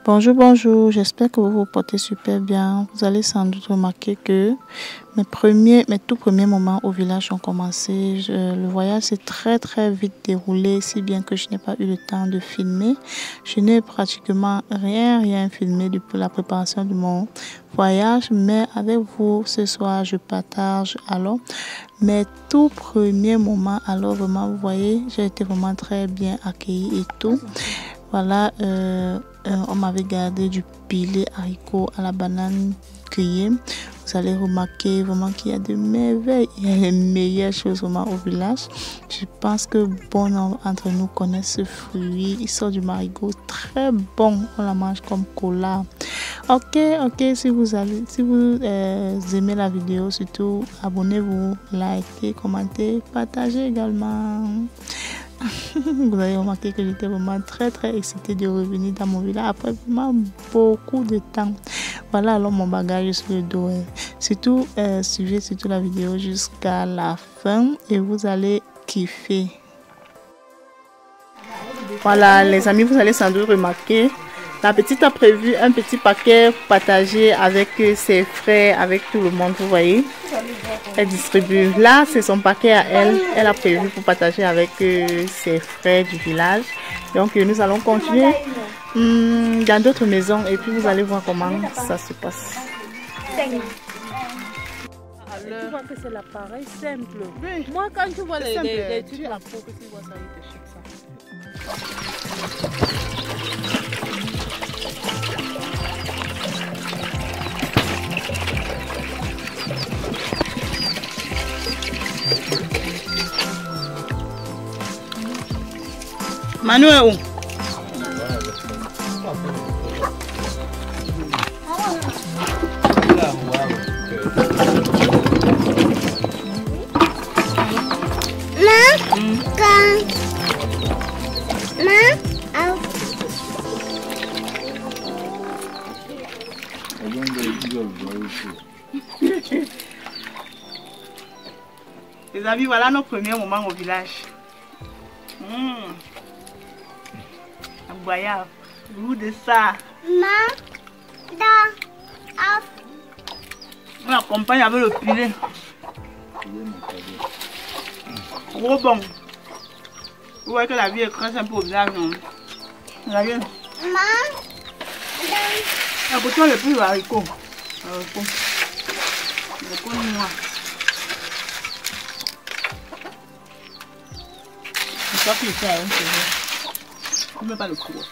Bonjour, bonjour, j'espère que vous vous portez super bien. Vous allez sans doute remarquer que mes tout premiers moments au village ont commencé. Le voyage s'est très vite déroulé, si bien que je n'ai pas eu le temps de filmer. Je n'ai pratiquement rien filmé depuis la préparation de mon voyage, mais avec vous ce soir, je partage alors mes tout premiers moments. Alors vraiment, vous voyez, j'ai été vraiment très bien accueillie et tout. Voilà, on m'avait gardé du pilé haricot à la banane cueillie. Vous allez remarquer vraiment qu'il y a de merveilles. Il y a les meilleures choses vraiment au village. Je pense que bon entre nous connaissent ce fruit. Il sort du marigot, très bon. On la mange comme cola. Ok, si vous aimez la vidéo, surtout abonnez-vous, likez, commentez, partagez également. Vous avez remarqué que j'étais vraiment très excitée de revenir dans mon village après vraiment beaucoup de temps. Voilà alors mon bagage sur le dos. Surtout, suivez surtout la vidéo jusqu'à la fin et vous allez kiffer. Voilà les amis, vous allez sans doute remarquer, la petite a prévu un petit paquet partagé avec ses frères, avec tout le monde, vous voyez. Elle distribue. Là, c'est son paquet à elle. Elle a prévu pour partager avec ses frères du village. Donc, nous allons continuer dans d'autres maisons et puis vous allez voir comment ça se passe. Tu vois que c'est l'appareil simple. Oui. Moi, quand tu vois les trucs à peau, que tu vois ça, il te chèque ça. Manu est où? Les amis, voilà nos premiers moments au village. Incroyable, le goût de ça. On accompagne avec le filet. Gros bon. Vous voyez que la vie est très simple au village, non? La vie. À côté, le plus haricot. Le pot noir. Je crois qu'il fait un peu. Je ne mets pas le cours.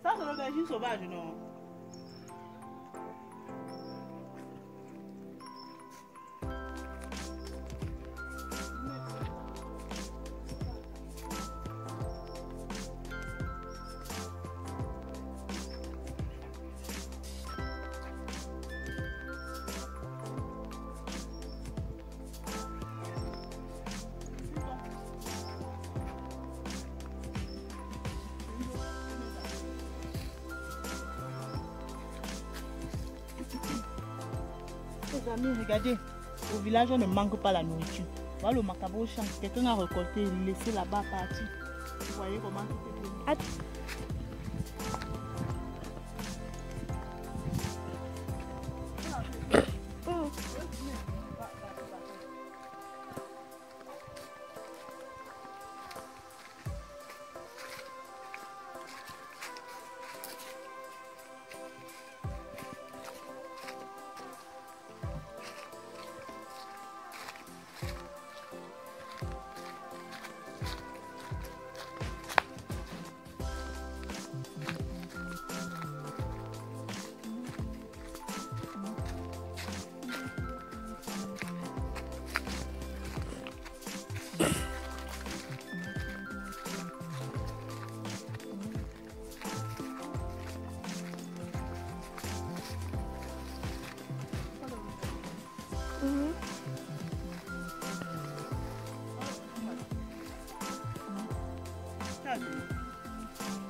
Ça, c'est l'aubergine sauvage, non? Amis, regardez, au village on ne manque pas la nourriture. Voilà le macabre champ. Quelqu'un a récolté, laissé là-bas partir. Vous voyez comment tout est bien.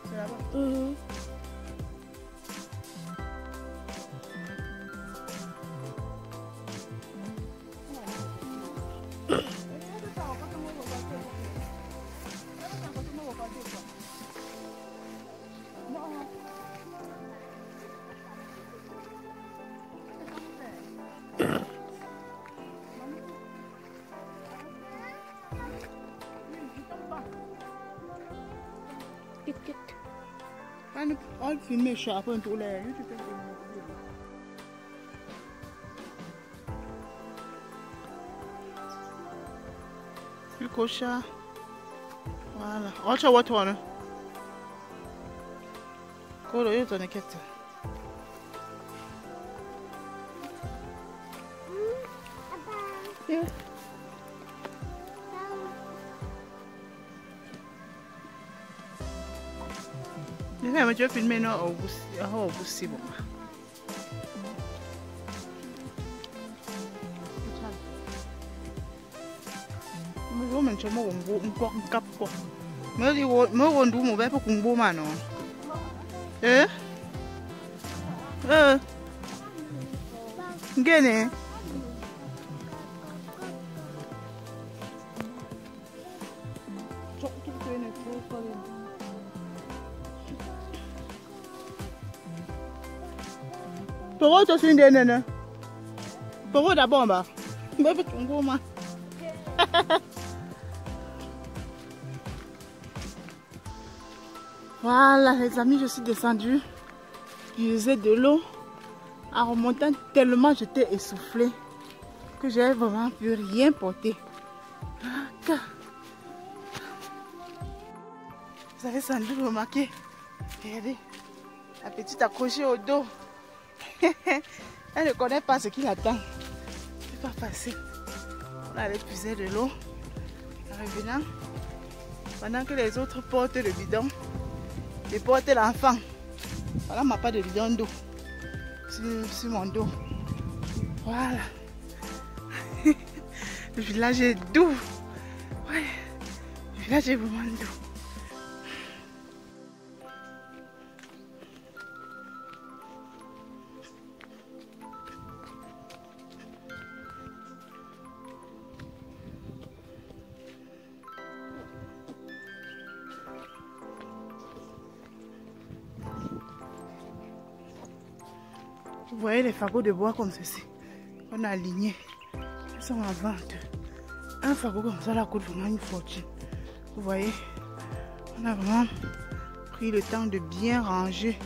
C'est là-bas. On va filmer ça après tout l'air. Le cocha. Voilà. On va voir là. Comment est-ce que tu as je vais filmer non au bout bon. Je vais mettre un cap. Je vais un mano. Gene. Pourquoi tu as une nana? Pourquoi d'abord bah? Voilà les amis, je suis descendue. J'ai de l'eau. En remontant tellement j'étais essoufflée que j'avais vraiment pu rien porter. Vous avez sans doute remarqué. Regardez, la petite accrochée au dos. Elle ne connaît pas ce qui l'attend. C'est pas facile. On allait puiser de l'eau. En revenant, pendant que les autres portent le bidon, je porte l'enfant. Voilà ma part de bidon d'eau sur mon dos. Voilà. Le village est doux. Ouais. Le village est vraiment doux. Vous voyez les fagots de bois comme ceci, on a aligné, ils sont en vente. Un fagot comme ça là coûte vraiment une fortune. Vous voyez, on a vraiment pris le temps de bien ranger,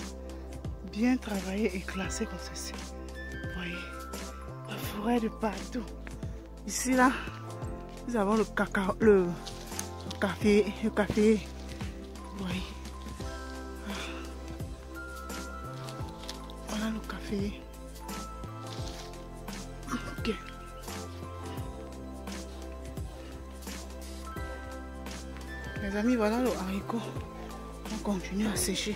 bien travailler et classer comme ceci. Vous voyez, la forêt de partout. Ici là, nous avons le cacao, le café. Vous voyez. Voilà le café. Ok. Mes amis, voilà le haricot. On continue à sécher.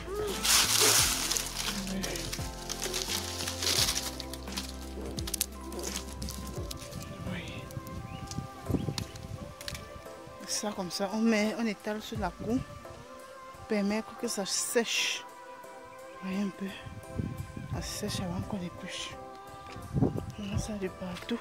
Oui. Ça comme ça, on étale sur la cour. Permet que ça sèche. Voyez un peu. Ça sèche avant qu'on épluche. On a ça de partout.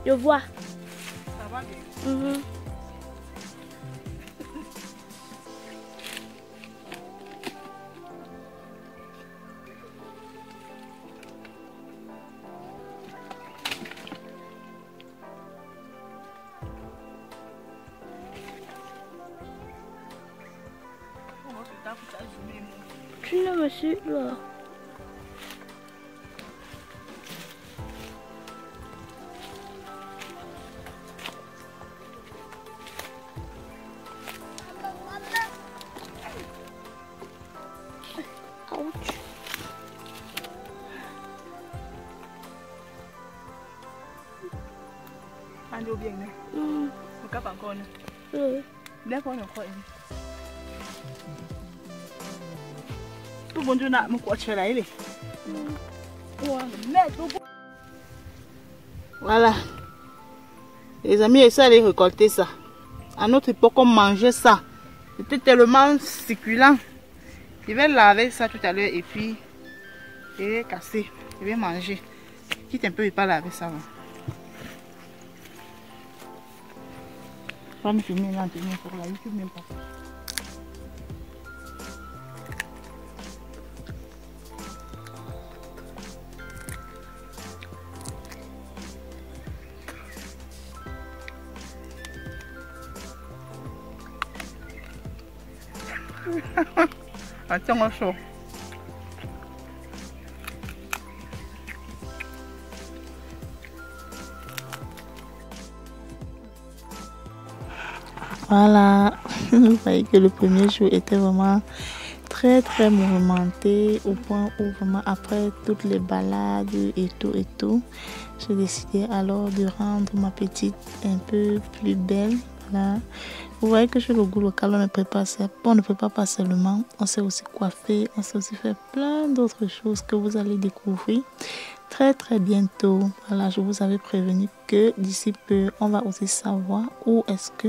Je vois. Ça va bien. Tu ne me suis là. Ouch. Ando bien, né? Não capa encore, né? D'accord, on croit. Tout le monde a mon coach là, il est. Voilà. Les amis, essaient d'aller récolter ça. À notre époque, on mangeait ça. C'était tellement succulent. Je vais laver ça tout à l'heure et puis je vais casser. Je vais manger. Quitte un peu, je ne vais pas laver ça. Je vais me filmer lentement pour la YouTube même pas. Attends, chaud. Voilà, vous voyez que le premier jour était vraiment très mouvementé au point où vraiment après toutes les balades et tout, j'ai décidé alors de rendre ma petite un peu plus belle. Voilà. Vous voyez que chez le goût local, on ne prépare pas seulement, on sait aussi coiffer, on sait aussi faire plein d'autres choses que vous allez découvrir très bientôt. Voilà, je vous avais prévenu que d'ici peu, on va aussi savoir où est-ce que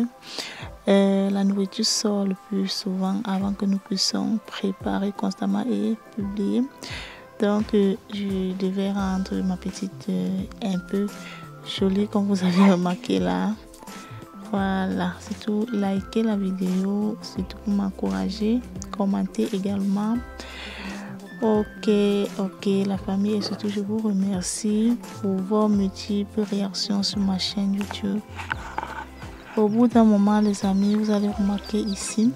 la nourriture sort le plus souvent avant que nous puissions préparer constamment et publier. Donc, je devais rendre ma petite un peu jolie comme vous avez remarqué là. Voilà, c'est tout. Likez la vidéo, surtout pour m'encourager. Commentez également. Ok, la famille, et surtout je vous remercie pour vos multiples réactions sur ma chaîne YouTube. Au bout d'un moment, les amis, vous allez remarquer ici,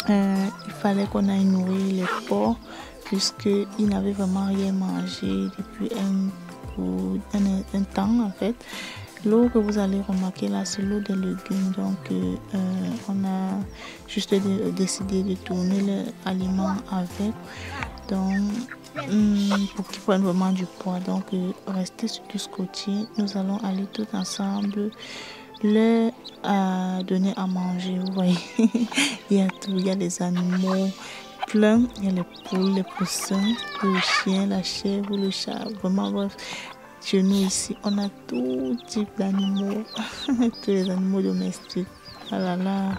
il fallait qu'on aille nourrir les porcs puisqu'ils n'avaient vraiment rien mangé depuis un temps en fait. L'eau que vous allez remarquer là, c'est l'eau des légumes. Donc, on a juste décidé de tourner l'aliment avec. Donc, pour qu'ils prennent vraiment du poids. Donc, restez sur tout scotché. Nous allons aller tout ensemble leur donner à manger. Vous voyez, il y a tout. Il y a les animaux pleins. Il y a les poules, les poussins, le chien, la chèvre, le chat. Vraiment, bref. Chez nous ici, on a tout type d'animaux, tous les animaux domestiques. Voilà, là.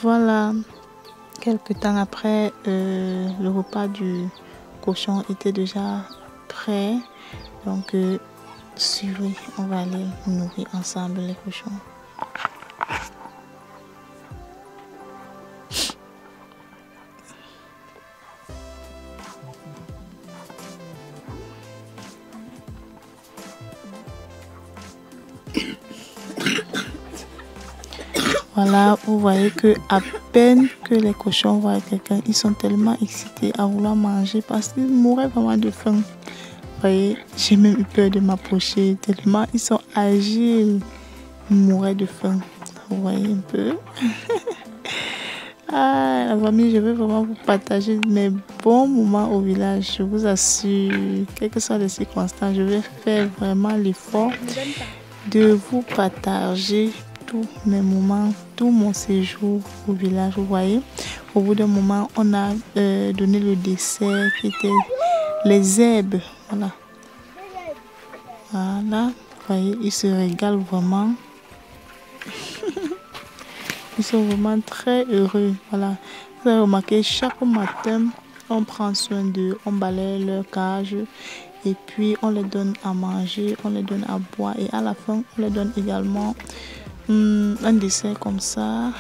Voilà. Quelques temps après, le repas du cochon était déjà prêt. Donc, suivez, on va aller nourrir ensemble les cochons. Voilà, vous voyez que à peine que les cochons voient quelqu'un, ils sont tellement excités à vouloir manger parce qu'ils mouraient vraiment de faim. Vous voyez, j'ai même eu peur de m'approcher tellement ils sont agiles, ils mouraient de faim. Vous voyez un peu. Ah, la famille, je vais vraiment vous partager mes bons moments au village. Je vous assure, quelles que soient les circonstances, je vais faire vraiment l'effort de vous partager tous mes moments, tout mon séjour au village. Vous voyez, au bout d'un moment, on a donné le dessert qui était les herbes. Voilà. Voilà. Vous voyez, ils se régalent vraiment. Ils sont vraiment très heureux. Voilà. Vous avez remarqué, chaque matin, on prend soin d'eux, on balaye leur cage et puis on les donne à manger, on les donne à boire et à la fin on les donne également un dessert comme ça.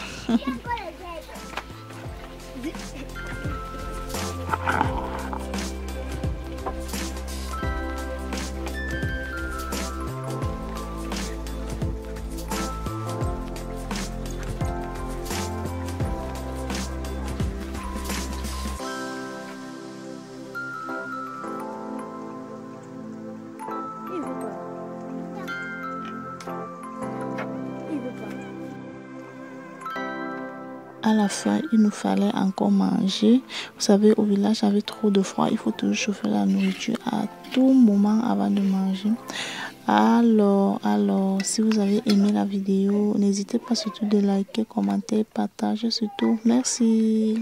À la fin, il nous fallait encore manger. Vous savez, au village, il y avait trop de froid. Il faut toujours chauffer la nourriture à tout moment avant de manger. Alors, si vous avez aimé la vidéo, n'hésitez pas surtout de liker, commenter, partager surtout. Merci.